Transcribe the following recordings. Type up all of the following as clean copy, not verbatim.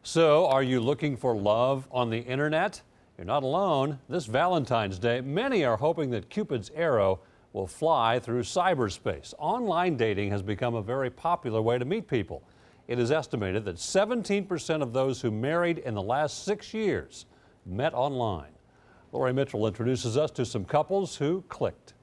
So, are you looking for love on the internet? You're not alone. This Valentine's Day, many are hoping that Cupid's arrow will fly through cyberspace. Online dating has become a very popular way to meet people. It is estimated that 17% of those who married in the last 6 years met online. Lori Mitchell introduces us to some couples who clicked.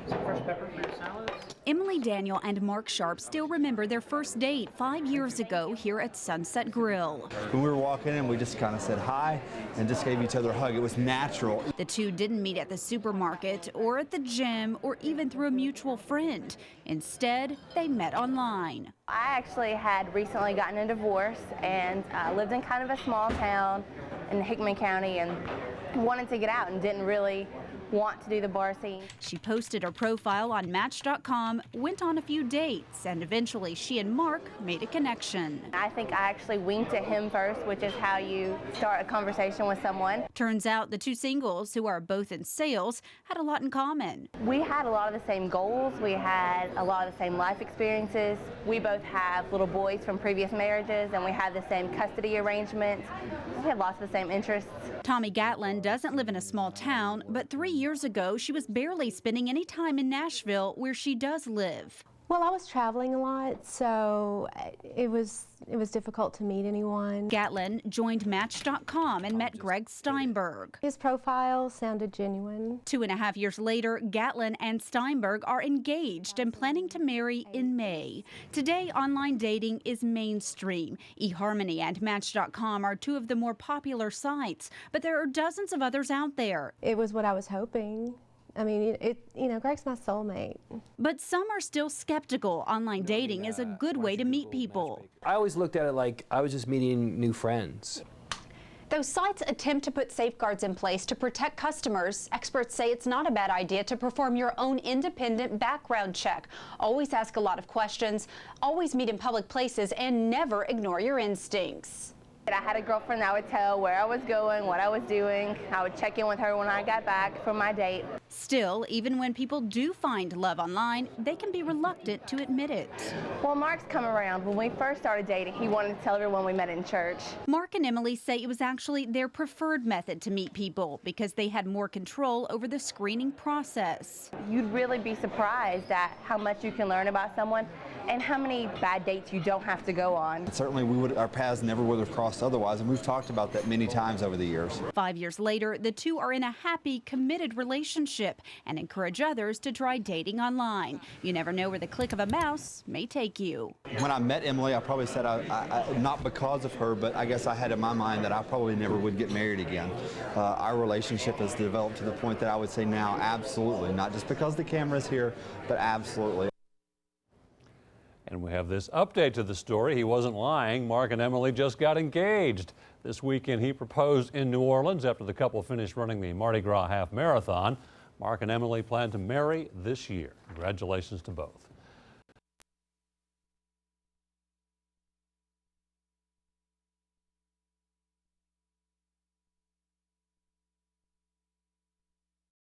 Some fresh pepper for your salads. Emily Daniel and Mark Sharp still remember their first date 5 years ago here at Sunset Grill. When we were walking in, we just kind of said hi and just gave each other a hug. It was natural. The two didn't meet at the supermarket or at the gym or even through a mutual friend. Instead, they met online. I actually had recently gotten a divorce and lived in kind of a small town in Hickman County and wanted to get out and didn't really want to do the bar scene. She posted her profile on Match.com, went on a few dates, and eventually she and Mark made a connection. I think I actually winked at him first, which is how you start a conversation with someone. Turns out the two singles, who are both in sales, had a lot in common. We had a lot of the same goals. We had a lot of the same life experiences. We both have little boys from previous marriages, and we had the same custody arrangements. We had lots of the same interests. Tommy Gatlin doesn't live in a small town, but 3 years ago, she was barely spending any time in Nashville, where she does live. Well, I was traveling a lot, so it was difficult to meet anyone. Gatlin joined Match.com and met Greg Steinberg. His profile sounded genuine. 2.5 years later, Gatlin and Steinberg are engaged and planning to marry in May. Today, online dating is mainstream. eHarmony and Match.com are two of the more popular sites, but there are dozens of others out there. It was what I was hoping. I mean, Greg's my soulmate. But some are still skeptical. Online dating is a good way to meet people. I always looked at it like I was just meeting new friends. Those sites attempt to put safeguards in place to protect customers. Experts say it's not a bad idea to perform your own independent background check. Always ask a lot of questions, always meet in public places, and never ignore your instincts. I had a girlfriend that would tell where I was going, what I was doing. I would check in with her when I got back from my date. Still, even when people do find love online, they can be reluctant to admit it. Well, Mark's come around. When we first started dating, he wanted to tell everyone we met in church. Mark and Emily say it was actually their preferred method to meet people because they had more control over the screening process. You'd really be surprised at how much you can learn about someone and how many bad dates you don't have to go on. Certainly, our paths never would have crossed otherwise, and we've talked about that many times over the years. 5 years later, the two are in a happy, committed relationship and encourage others to try dating online. You never know where the click of a mouse may take you. When I met Emily, I probably said, not because of her, but I guess I had in my mind that I probably never would get married again. Our relationship has developed to the point that I would say now, absolutely, not just because the camera's here, but absolutely. And we have this update to the story. He wasn't lying. Mark and Emily just got engaged. This weekend he proposed in New Orleans after the couple finished running the Mardi Gras half marathon. Mark and Emily plan to marry this year. Congratulations to both.